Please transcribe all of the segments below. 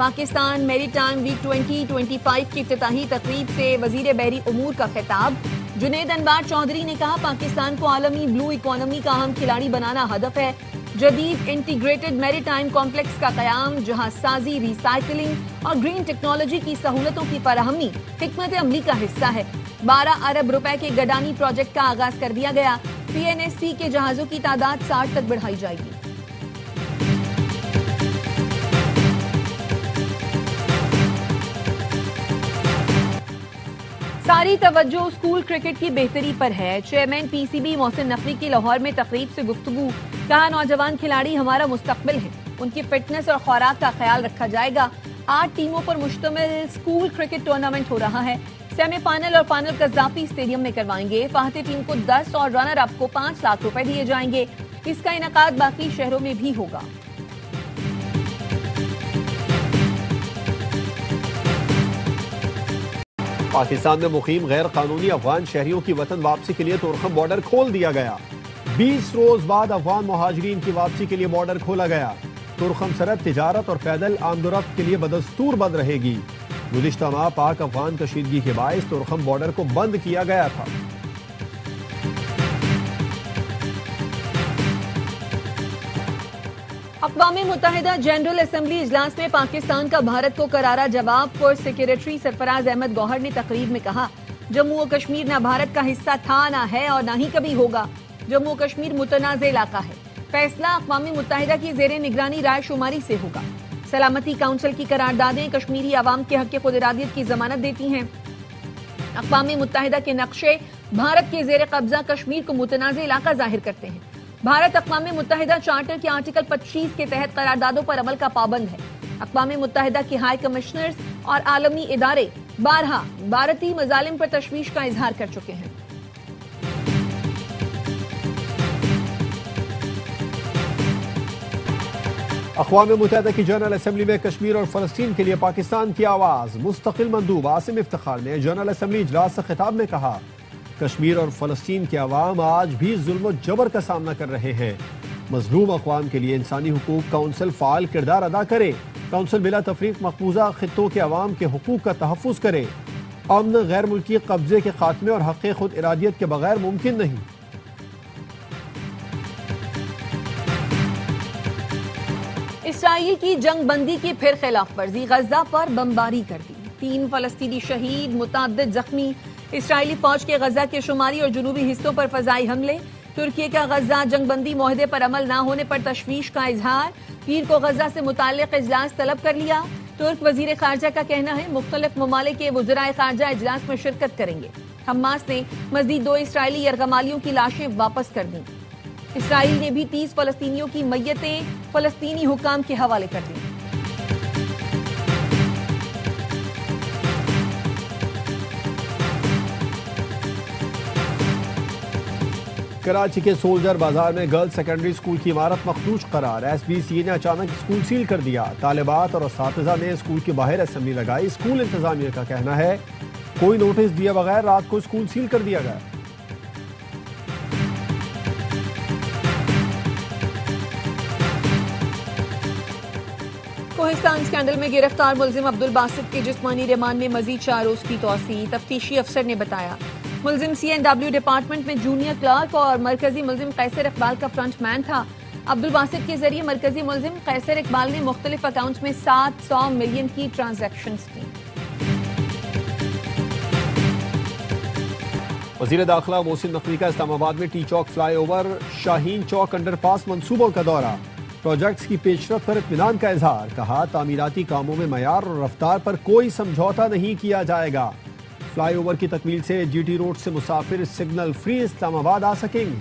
پاکستان میری time week 2025 کی افتتاحی تقریب سے وزیر بحری امور کا خطاب. جنید انوار چودھری نے کہا پاکستان کو عالمی بلو اکانومی کا اہم کھلاڑی بنانا ہدف ہے. جدید انٹیگریٹڈ میری ٹائم کمپلیکس کا قیام، جہاز سازی، ری سائیکلنگ اور گرین ٹیکنالوجی کی سہولتوں کی فراہمی حکمت عملی کا حصہ ہے. 12 ارب روپے کے گڈانی پروجیکٹ کا آغاز کر دیا گیا. PNSC کے جہازوں کی تعداد 60 تک بڑھائی جائے گی. ساری توجہ اسکول کرکٹ کی بہتری پر ہے. چیئرمین PCB محسن نقوی کی لاہور میں تقریب سے گفتگو. کہا نوجوان کھلاڑی ہمارا مستقبل ہیں، ان کی فٹنس اور خوراک کا خیال رکھا جائے گا. 8 ٹیموں پر مشتمل اسکول کرکٹ ٹورنامنٹ ہو رہا ہے. سیمی فائنل اور فائنل قذافی اسٹیڈیم میں کروائیں گے. فاتح ٹیم کو 10 اور رنر اپ کو 5 لاکھ روپے دیے جائیں گے. اس کا انعقاد باقی شہروں میں بھی ہوگا. پاکستان میں مقیم غیر قانونی افغان شہریوں کی وطن واپسی کے لیے تورخم بارڈر کھول دیا گیا. 20 روز بعد افغان مہاجرین کی واپسی کے لیے بارڈر کھولا گیا. تورخم سرحد تجارت اور پیدل آمد و رفت کے لیے بدستور بند رہے گی. گزشتہ ماہ پاک افغان کشیدگی کے باعث تورخم بارڈر کو بند کیا گیا تھا. اقوام متحدہ جنرل اسمبلی اجلاس میں پاکستان کا بھارت کو کرارا جواب. فورس سیکریٹری سرفراز احمد گوہر نے تقریر میں کہا جموں و کشمیر نہ بھارت کا حصہ تھا، نہ ہے اور نہ ہی کبھی ہوگا. جموں و کشمیر متنازع علاقہ ہے. فیصلہ اقوام متحدہ کی زیر نگرانی رائے شماری سے ہوگا. سلامتی کونسل کی قراردادیں کشمیری عوام کے حق خود ارادیت کی ضمانت دیتی ہیں. اقوام متحدہ کے نقشے بھارت کے زیر قبضہ کشمیر کو متنازع علاقہ ظاہر کرتے ہیں. بھارت اقوام متحدہ چارٹر کے آرٹیکل 25 کے تحت قراردادوں پر عمل کا پابند ہے. اقوام متحدہ کے ہائی کمشنرز اور عالمی ادارے بارہا بھارتی مظالم پر تشویش کا اظہار کر چکے ہیں. اقوام متحدہ کی جنرل اسمبلی میں کشمیر اور فلسطین کے لیے پاکستان کی آواز. مستقل مندوب عاصم افتخار نے جنرل اسمبلی اجلاس سے خطاب میں کہا کشمیر اور فلسطین کے عوام آج بھی ظلم و جبر کا سامنا کر رہے ہیں. مظلوم اقوام کے لیے انسانی حقوق کونسل فعال کردار ادا کرے. کونسل بلا تفریق مقبوضہ خطوں کے عوام کے حقوق کا تحفظ کرے. امن غیر ملکی قبضے کے خاتمے اور حق خود ارادیت کے بغیر ممکن نہیں. اسرائیل کی جنگ بندی کی پھر خلاف ورزی. غزہ پر بمباری کر دی. 3 فلسطینی شہید، متعدد زخمی. اسرائیلی فوج کے غزہ کے شمالی اور جنوبی حصوں پر فضائی حملے. ترکی کا غزہ جنگ بندی معاہدے پر عمل نہ ہونے پر تشویش کا اظہار. پیر کو غزہ سے متعلق اجلاس طلب کر لیا. ترک وزیر خارجہ کا کہنا ہے مختلف ممالک کے وزرائے خارجہ اجلاس میں شرکت کریں گے. حماس نے مزید 2 اسرائیلی یرغمالیوں کی لاشیں واپس کر دیں. اسرائیل نے بھی 30 فلسطینیوں کی میتیں فلسطینی حکام کے حوالے کر دیں. کراچی کے سولجر بازار میں گرلز سیکنڈری اسکول کی عمارت مخدوش قرار. SBCA نے اچانک اسکول سیل کر دیا. طالبات اور اساتذہ نے اسکول کے باہر اسمبلی لگائی. اسکول انتظامیہ کا کہنا ہے کوئی نوٹس دیے بغیر رات کو اسکول سیل کر دیا گیا. کوہستان اسکینڈل میں گرفتار ملزم عبدالباسط کے جسمانی ریمانڈ میں مزید 4 روز کی توسیع. تفتیشی افسر نے بتایا ملزم CNW ڈپارٹمنٹ میں جونیئر کلرک اور مرکزی ملزم قیصر اقبال کا فرنٹ مین تھا. عبدالباسط کے ذریعے مرکزی ملزم قیصر اقبال نے مختلف اکاؤنٹس میں 700 ملین کی ٹرانزیکشنز کی. وزیر داخلہ محسن نقوی کا اسلام آباد میں ٹی چوک فلائی اوور شاہین چوک انڈر پاس منصوبوں کا دورہ. پروجیکٹس کی پیش رفت پر اطمینان کا اظہار. کہا تعمیراتی کاموں میں معیار اور رفتار پر کوئی سمجھوتا نہیں کیا جائے گا. فلائی اوور کی تکمیل سے GT روڈ سے مسافر سگنل فری اسلام آباد آ سکیں گے.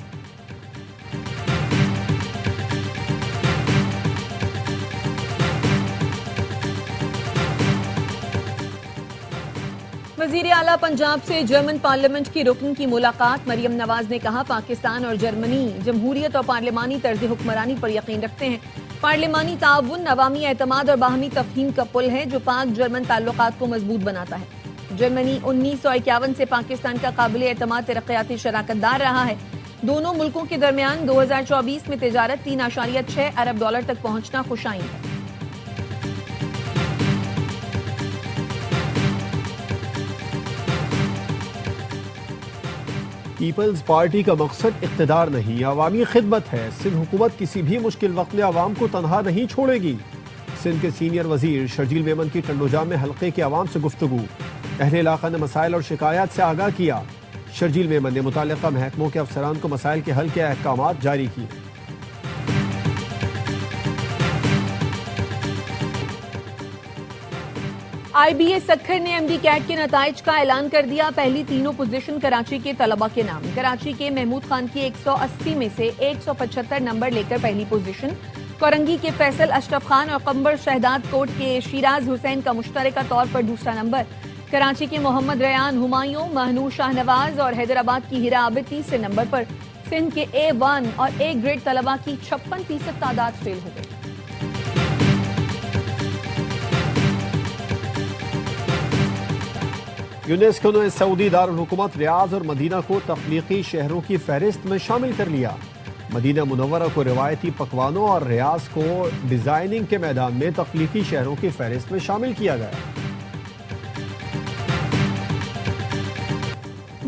وزیر اعلیٰ پنجاب سے جرمن پارلیمنٹ کی رکن کی ملاقات. مریم نواز نے کہا پاکستان اور جرمنی جمہوریت اور پارلیمانی طرز حکمرانی پر یقین رکھتے ہیں. پارلیمانی تعاون عوامی اعتماد اور باہمی تفہیم کا پل ہے جو پاک جرمن تعلقات کو مضبوط بناتا ہے. جرمنی 1951 سے پاکستان کا قابل اعتماد ترقیاتی شراکت دار رہا ہے. دونوں ملکوں کے درمیان 2024 میں تجارت $3.6 ارب تک پہنچنا خوش آئند ہے. پیپلز پارٹی کا مقصد اقتدار نہیں، عوامی خدمت ہے۔ سندھ حکومت کسی بھی مشکل وقت میں عوام کو تنہا نہیں چھوڑے گی۔ سندھ کے سینئر وزیر شرجیل میمن کی ٹنڈوجا میں حلقے کے عوام سے گفتگو، اہل علاقہ نے مسائل اور شکایات سے آگاہ کیا۔ شرجیل میمن نے متعلقہ محکموں کے افسران کو مسائل کے حل کے احکامات جاری کیے۔ آئی بی اے سکھر نے ایم ڈی کیٹ کے نتائج کا اعلان کر دیا۔ پہلی تینوں پوزیشن کراچی کے طلبہ کے نام۔ کراچی کے محمود خان کی 180 میں سے 175 نمبر لے کر پہلی پوزیشن، کورنگی کے فیصل اشرف خان اور قمبر شہداد کوٹ کے شیراز حسین کا مشترکہ طور پر دوسرا نمبر، کراچی کے محمد ریان ہمایوں، مہنور شاہ نواز اور حیدرآباد کی ہیرا عابد تیسرے نمبر پر۔ سندھ کے A1 اور A گریڈ طلبہ کی 56% تعداد فیل ہو گئی۔ یونیسکو نے سعودی دارالحکومت ریاض اور مدینہ کو تخلیقی شہروں کی فہرست میں شامل کر لیا۔ مدینہ منورہ کو روایتی پکوانوں اور ریاض کو ڈیزائننگ کے میدان میں تخلیقی شہروں کی فہرست میں شامل کیا گیا۔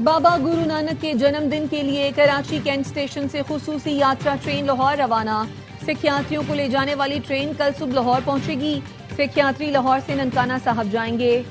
بابا گرو نانک کے جنم دن کے لیے کراچی کینٹ اسٹیشن سے خصوصی یاترا ٹرین لاہور روانہ۔ سکھ یاتریوں کو لے جانے والی ٹرین کل صبح لاہور پہنچے گی۔ سکھ یاتری لاہور سے ننکانہ صاحب جائیں گے۔